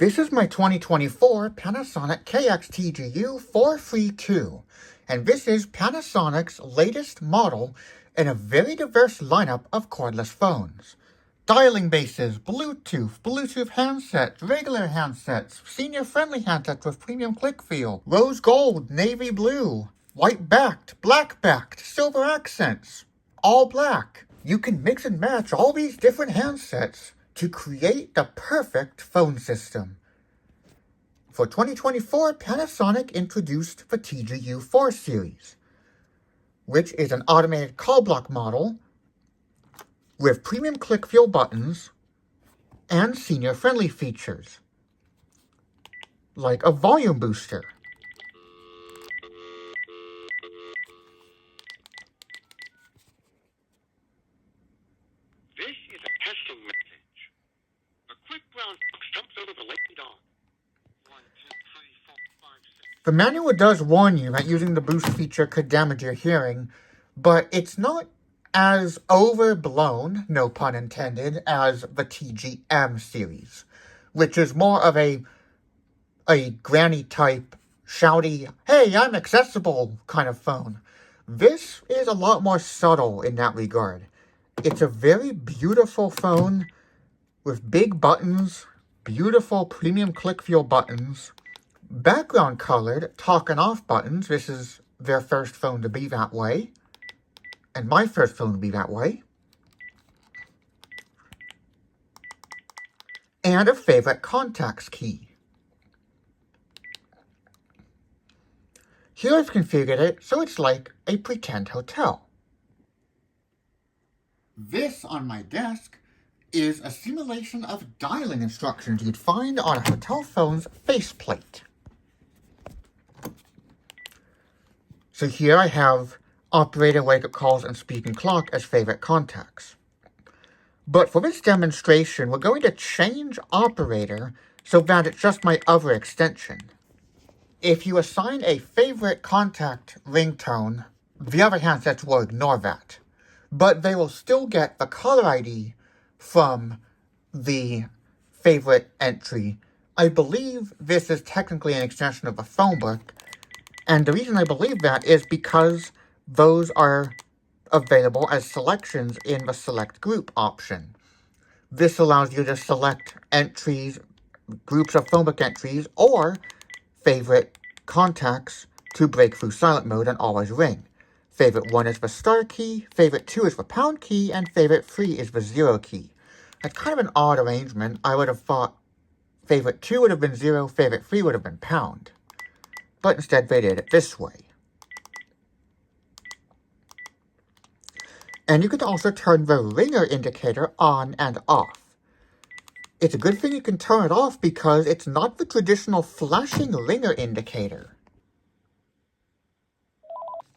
This is my 2024 Panasonic KX-TGU432, and this is Panasonic's latest model in a very diverse lineup of cordless phones. Dialing bases, Bluetooth handsets, regular handsets, senior-friendly handsets with premium click feel, rose gold, navy blue, white-backed, black-backed, silver accents, all black. You can mix and match all these different handsets to create the perfect phone system. For 2024, Panasonic introduced the TGU4 series, which is an automated call block model with premium click feel buttons and senior-friendly features, like a volume booster. This is a testing message. A quick brown fox jumps over the lazy dog. 1, 2, 3, 4, 5, 6. The manual does warn you that using the boost feature could damage your hearing, but it's not as overblown, no pun intended, as the TGM series, which is more of a granny type, shouty, hey, I'm accessible kind of phone. This is a lot more subtle in that regard. It's a very beautiful phone with big buttons, beautiful premium click feel buttons, background colored talk and off buttons. This is their first phone to be that way, and my first phone to be that way. And a favorite contacts key. Here I've configured it so it's like a pretend hotel. This on my desk is a simulation of dialing instructions you'd find on a hotel phone's faceplate. So here I have operator, wake-up calls, and speaking clock as favorite contacts. But for this demonstration, we're going to change operator so that it's just my other extension. If you assign a favorite contact ringtone, the other handsets will ignore that. But they will still get the caller ID from the favorite entry. I believe this is technically an extension of the phone book, and the reason I believe that is because those are available as selections in the select group option. This allows you to select entries, groups of phone book entries, or favorite contacts to break through silent mode and always ring. Favorite 1 is the star key, favorite 2 is the pound key, and favorite 3 is the 0 key. That's kind of an odd arrangement. I would have thought favorite 2 would have been 0, favorite 3 would have been pound. But instead they did it this way. And you can also turn the ringer indicator on and off. It's a good thing you can turn it off because it's not the traditional flashing ringer indicator.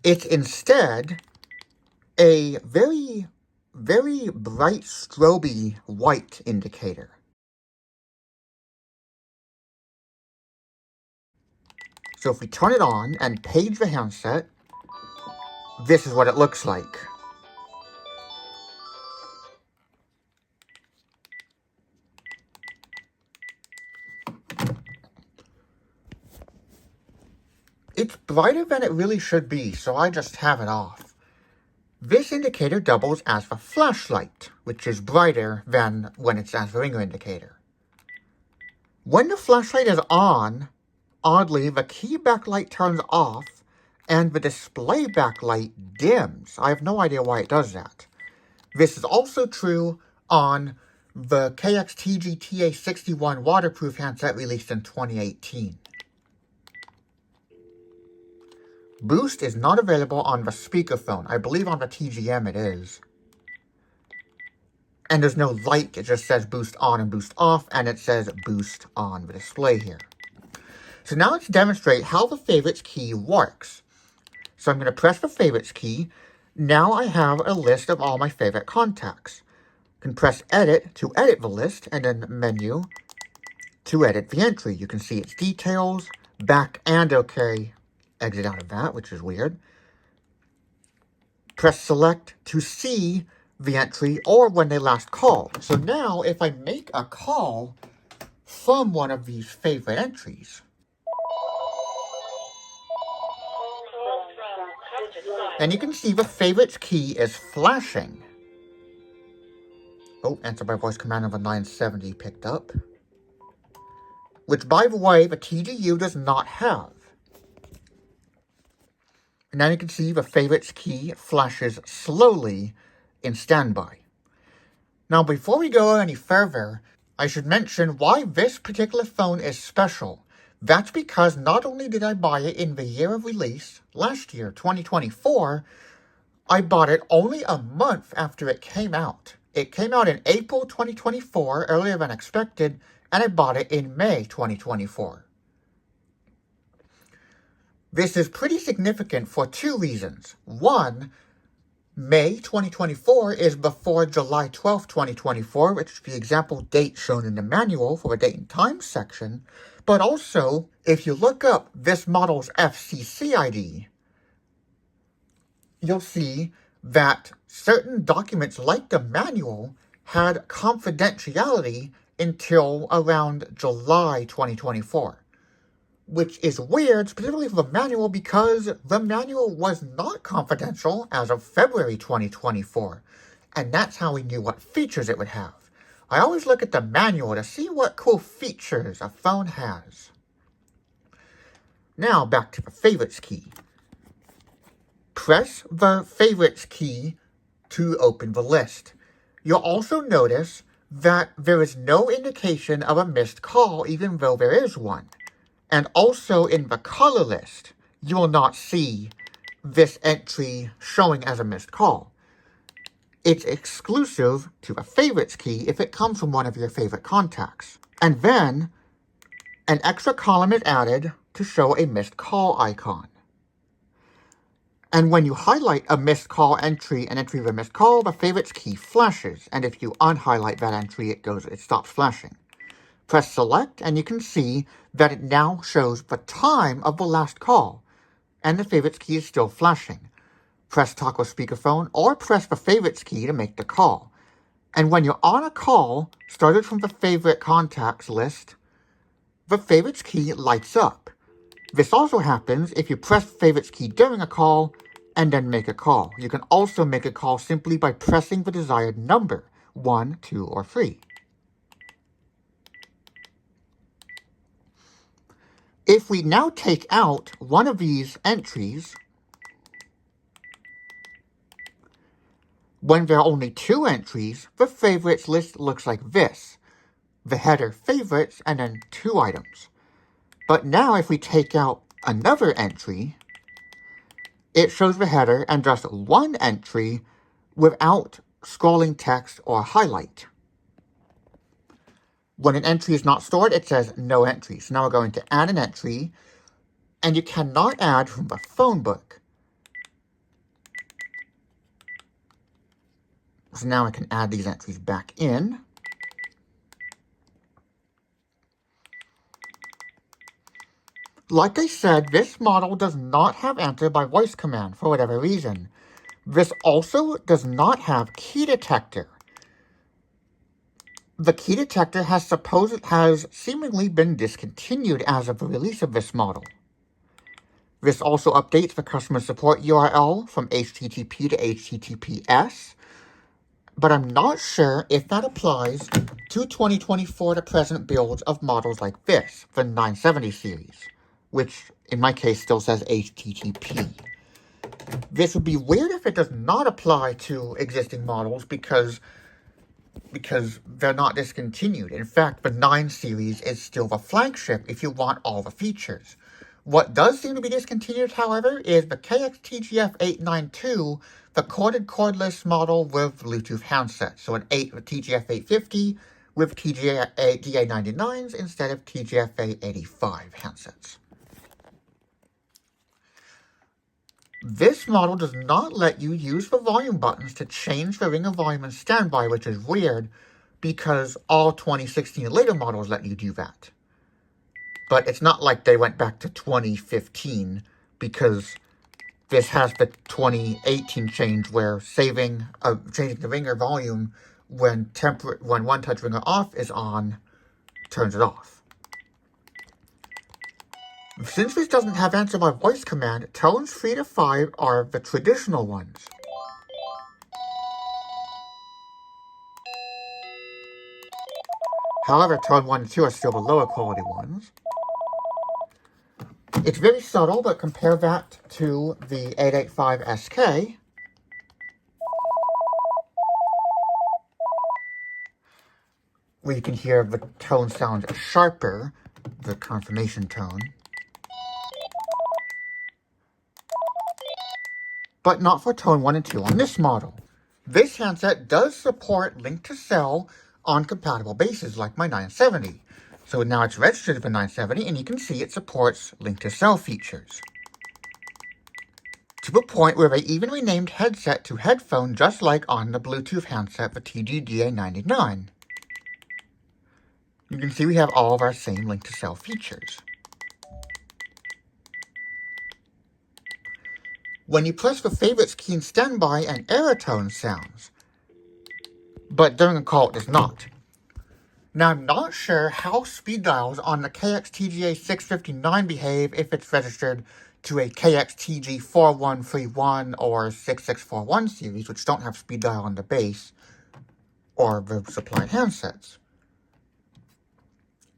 It's instead a very, very bright stroby white indicator. So if we turn it on and page the handset, this is what it looks like. It's brighter than it really should be, so I just have it off. This indicator doubles as the flashlight, which is brighter than when it's as the ringer indicator. When the flashlight is on, oddly, the key backlight turns off and the display backlight dims. I have no idea why it does that. This is also true on the KX-TGTA61 waterproof handset released in 2018. Boost is not available on the speakerphone. I believe on the TGM it is. And there's no light, it just says boost on and boost off, and it says boost on the display here. So now let's demonstrate how the favorites key works. So I'm going to press the favorites key. Now I have a list of all my favorite contacts. I can press edit to edit the list, and then menu to edit the entry. You can see its details, back and OK. Exit out of that, which is weird. Press select to see the entry or when they last called. So now if I make a call from one of these favorite entries. And you can see the favorites key is flashing. Oh, answer by voice command of a 970 picked up. Which, by the way, the TGU does not have. And now you can see the favorites key flashes slowly in standby. Now, before we go any further, I should mention why this particular phone is special. That's because not only did I buy it in the year of release, last year, 2024, I bought it only a month after it came out. It came out in April 2024, earlier than expected, and I bought it in May 2024. This is pretty significant for two reasons. One, May 2024 is before July 12, 2024, which is the example date shown in the manual for the date and time section. But also, if you look up this model's FCC ID, you'll see that certain documents like the manual had confidentiality until around July 2024. Which is weird, specifically for the manual, because the manual was not confidential as of February 2024. And that's how we knew what features it would have. I always look at the manual to see what cool features a phone has. Now back to the favorites key. Press the favorites key to open the list. You'll also notice that there is no indication of a missed call, even though there is one. And also in the color list, you will not see this entry showing as a missed call. It's exclusive to a favorites key if it comes from one of your favorite contacts. And then, an extra column is added to show a missed call icon. And when you highlight a missed call entry, an entry of a missed call, the favorites key flashes. And if you unhighlight that entry, it stops flashing. Press select and you can see that it now shows the time of the last call, and the favorites key is still flashing. Press talk with speakerphone or press the favorites key to make the call. And when you're on a call started from the favorite contacts list, the favorites key lights up. This also happens if you press the favorites key during a call and then make a call. You can also make a call simply by pressing the desired number, 1, 2, or 3. If we now take out one of these entries, when there are only two entries, the favorites list looks like this. The header favorites and then 2 items. But now if we take out another entry, it shows the header and just one entry without scrolling text or highlight. When an entry is not stored, it says no entries. So now we're going to add an entry, and you cannot add from the phone book. So now I can add these entries back in. Like I said, this model does not have answer by voice command for whatever reason. This also does not have key detector. The key detector has seemingly been discontinued as of the release of this model. This also updates the customer support URL from HTTP to HTTPS, but I'm not sure if that applies to 2024 to present builds of models like this, the 970 series, which in my case still says HTTP. This would be weird if it does not apply to existing models because they're not discontinued. In fact, the 9 series is still the flagship if you want all the features. What does seem to be discontinued, however, is the KX-TGF432, the cordless model with Bluetooth handset. So an TGF850 with DA99s instead of TGF885 handsets. This model does not let you use the volume buttons to change the ringer volume and standby, which is weird because all 2016 and later models let you do that. But it's not like they went back to 2015 because this has the 2018 change where changing the ringer volume when one touch ringer off is on turns it off. Since this doesn't have answer by voice command, tones 3 to 5 are the traditional ones. However, tone 1 and 2 are still the lower quality ones. It's very subtle, but compare that to the 885 SK. Where you can hear the tone sound sharper, the confirmation tone. But not for tone 1 and 2 on this model. This handset does support link to cell on compatible bases like my 970. So now it's registered for 970 and you can see it supports link to cell features. To the point where they even renamed headset to headphone just like on the Bluetooth handset for TGDA99. You can see we have all of our same link to cell features. When you press the favorites key in standby, an error tone sounds, but during a call it does not. Now I'm not sure how speed dials on the KX-TGU432 behave if it's registered to a KX-TGU431 or 6641 series, which don't have speed dial on the base or the supplied handsets.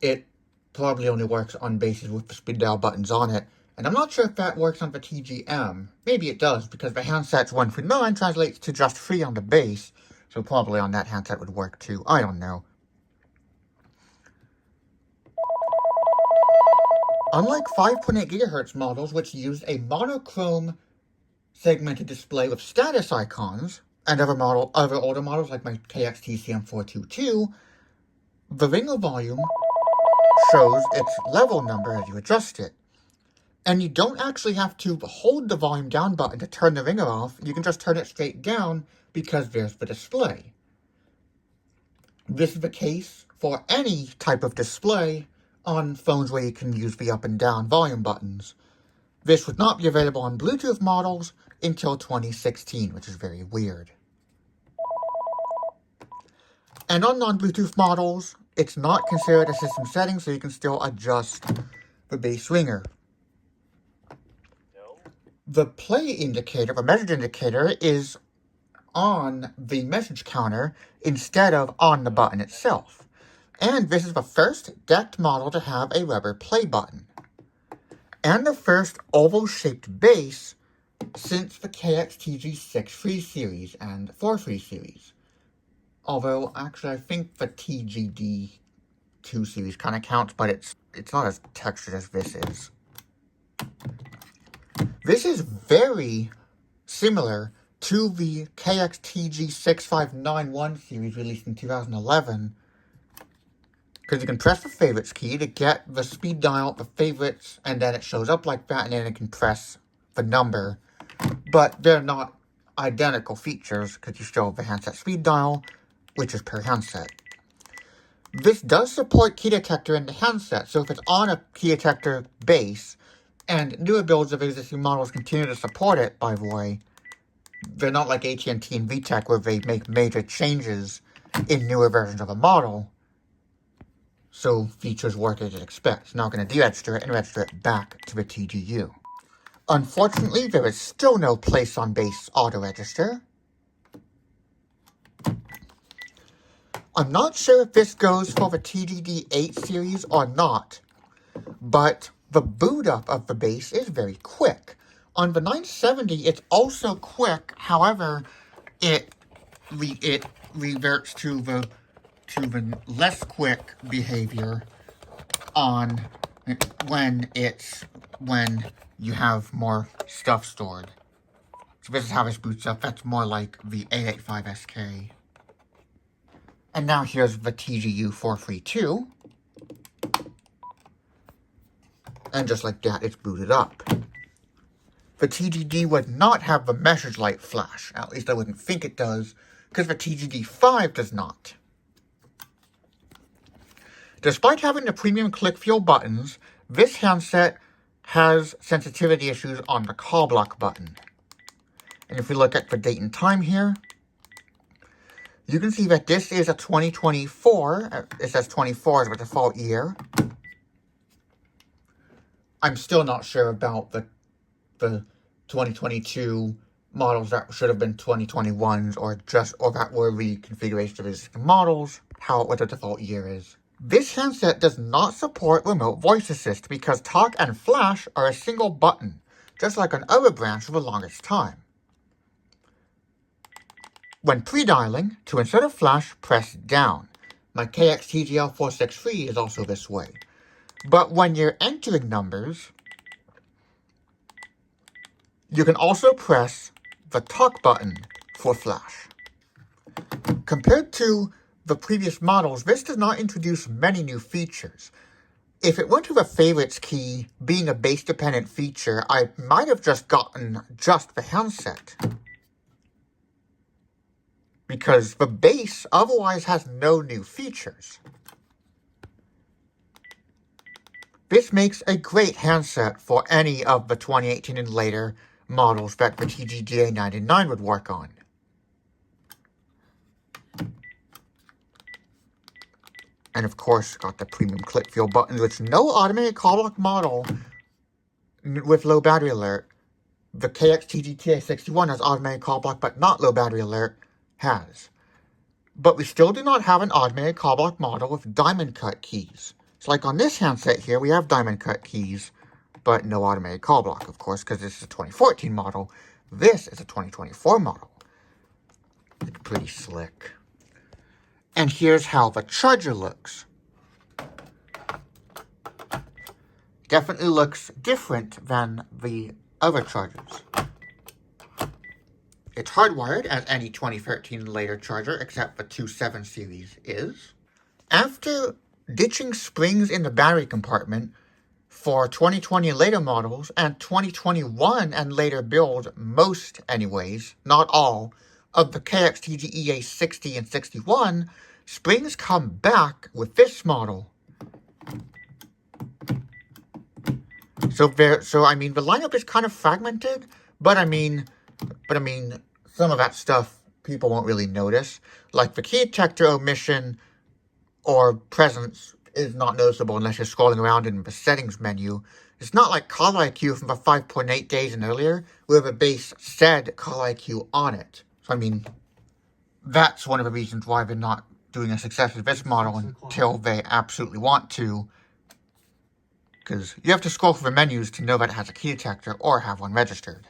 It probably only works on bases with the speed dial buttons on it, and I'm not sure if that works on the TGM. Maybe it does, because the handset's 139 translates to just 3 on the base, so probably on that handset would work too. I don't know. Unlike 5.8 GHz models, which used a monochrome segmented display with status icons, and other older models like my KX-TGU432, the ringer volume shows its level number as you adjust it. And you don't actually have to hold the volume down button to turn the ringer off. You can just turn it straight down because there's the display. This is the case for any type of display on phones where you can use the up and down volume buttons. This would not be available on Bluetooth models until 2016, which is very weird. And on non-Bluetooth models, it's not considered a system setting, so you can still adjust the bass ringer. The play indicator, the message indicator, is on the message counter instead of on the button itself. And this is the first decked model to have a rubber play button. And the first oval-shaped base since the KX-TGU6 series and 4.3 series. Although, actually, I think the TGD2 series kind of counts, but it's not as textured as this is. This is very similar to the KX-TGU6591 series released in 2011, because you can press the favorites key to get the speed dial, the favorites, and then it shows up like that, and then it can press the number. But they're not identical features, because you still have the handset speed dial, which is per handset. This does support key detector in the handset, so if it's on a key detector base, and newer builds of existing models continue to support it, by the way, they're not like AT&T and VTech where they make major changes in newer versions of a model, so features work as you'd expect. It's not going to deregister it and register it back to the TGU. Unfortunately, there is still no place on base auto register. I'm not sure if this goes for the TGD8 series or not, but the boot up of the base is very quick. On the 970, it's also quick. However, it reverts to the less quick behavior on when you have more stuff stored. So this is how this boots up. That's more like the 885 SK. And now here's the TGU432. And just like that, it's booted up. The TGD would not have the message light flash. At least I wouldn't think it does, because the TGD5 does not. Despite having the premium click feel buttons, this handset has sensitivity issues on the call block button. And if we look at the date and time here, You can see that this is a 2024. It says 24 as the default year. I'm still not sure about the 2022 models that should have been 2021s or that were reconfiguration of existing models, what the default year is. This handset does not support remote voice assist because talk and flash are a single button, just like on other brands for the longest time. When pre-dialing, to insert a flash, press down. My KX-TGU432 is also this way. But when you're entering numbers, you can also press the talk button for flash. Compared to the previous models, this does not introduce many new features. If it went to the favorites key being a base-dependent feature, I might have just gotten just the handset, because the base otherwise has no new features. This makes a great handset for any of the 2018 and later models that the TGGA99 would work on. And of course, got the premium click feel buttons, which no automated call lock model with low battery alert. The KX-TGTA61 has automated call block, but not low battery alert has. But we still do not have an automated call block model with diamond cut keys. So like on this handset here, we have diamond cut keys, but no automated call block, of course, because this is a 2014 model. This is a 2024 model. It's pretty slick. And here's how the charger looks. Definitely looks different than the other chargers. It's hardwired as any 2013 and later charger, except the 2.7 series is. After ditching springs in the battery compartment for 2020 and later models, and 2021 and later builds, most anyways, not all, of the KX-TGU432 and 61, springs come back with this model. So I mean, the lineup is kind of fragmented, but I mean, some of that stuff people won't really notice. Like the key detector omission or presence is not noticeable unless you're scrolling around in the settings menu. It's not like Call IQ from the 5.8 days and earlier, where the base said Call IQ on it. So I mean, that's one of the reasons why they're not doing a success with this model until they absolutely want to. Because you have to scroll through the menus to know that it has a key detector or have one registered.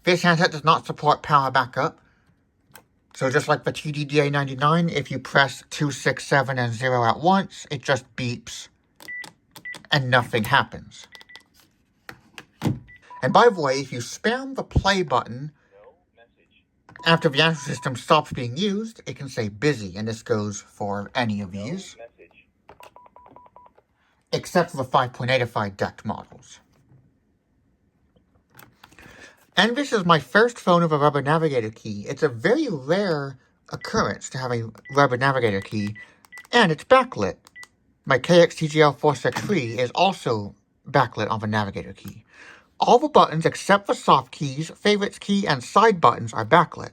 This handset does not support power backup. So just like the TGGA99, if you press 2, 6, 7, and 0 at once, it just beeps and nothing happens. And by the way, if you spam the play button after the answer system stops being used, it can say busy, and this goes for any of these, except for the 5.85 decked models. And this is my first phone with a rubber navigator key. It's a very rare occurrence to have a rubber navigator key, and it's backlit. My KX-TGU432 is also backlit on the navigator key. All the buttons except the soft keys, favorites key, and side buttons are backlit.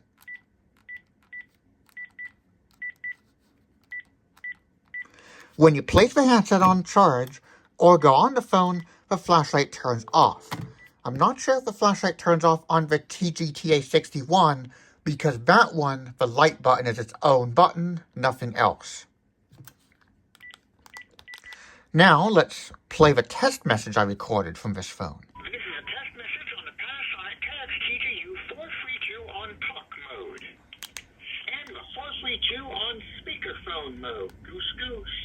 When you place the handset on charge or go on the phone, the flashlight turns off. I'm not sure if the flashlight turns off on the TGTA61 because that one, the light button is its own button, nothing else. Now let's play the test message I recorded from this phone. This is a test message on the Panasonic KX-TGU432 on talk mode. And the 432 on speakerphone mode. Goose goose.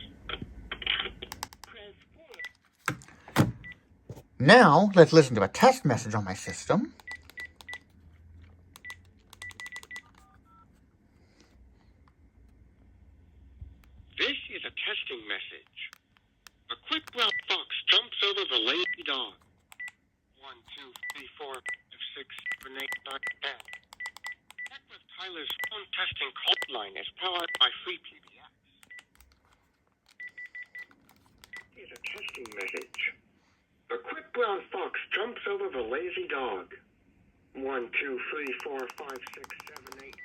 Now, let's listen to a test message on my system. This is a testing message. A quick brown fox jumps over the lazy dog. 1, 2, 3, 4, 5, 6, 7, 8, 9, 10. Check with Tyler's phone testing call line is powered by free PBX. This is a testing message. A quick brown fox jumps over the lazy dog. 1, 2, 3, 4, 5, 6, 7, 8.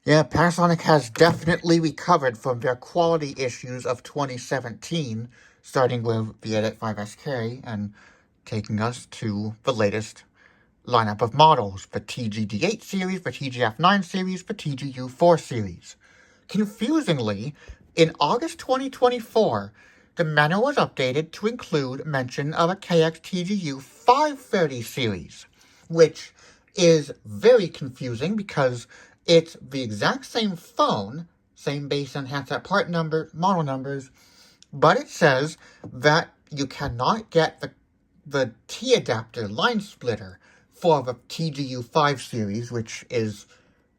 Yeah, Panasonic has definitely recovered from their quality issues of 2017, starting with the Edit 5SK and taking us to the latest lineup of models, the TGD8 series, the TGF9 series, the TGU4 series. Confusingly, in August 2024, the manual was updated to include mention of a KX-TGU432 series, which is very confusing because it's the exact same phone, same base and handset part number, model numbers, but it says that you cannot get the T adapter line splitter for the TGU5 series, which is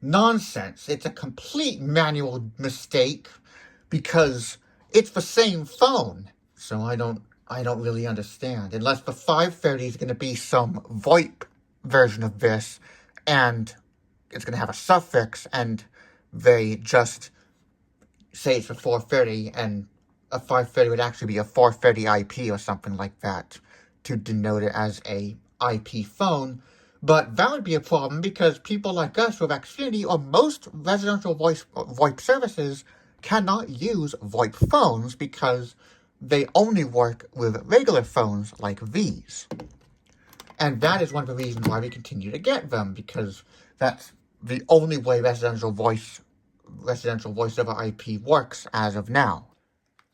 nonsense. It's a complete manual mistake because it's the same phone. So I don't really understand. Unless the 530 is going to be some VoIP version of this and it's going to have a suffix and they just say it's a 430 and a 530 would actually be a 430 IP or something like that to denote it as a IP phone. But that would be a problem because people like us with Xfinity or most residential VoIP services cannot use VoIP phones because they only work with regular phones like these. And that is one of the reasons why we continue to get them, because that's the only way residential voice over IP works as of now.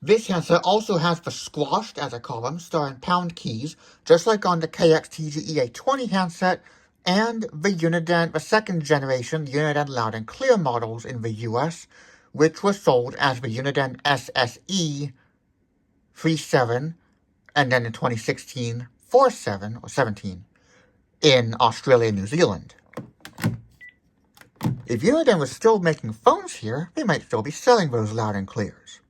This handset also has the squashed, as I call them, star and pound keys, just like on the KX-TGU432 handset, and the second generation Uniden Loud and Clear models in the US, which were sold as the Uniden SSE 37, and then in 2016, 47 or 17 in Australia and New Zealand. If Uniden was still making phones here, they might still be selling those Loud and Clears.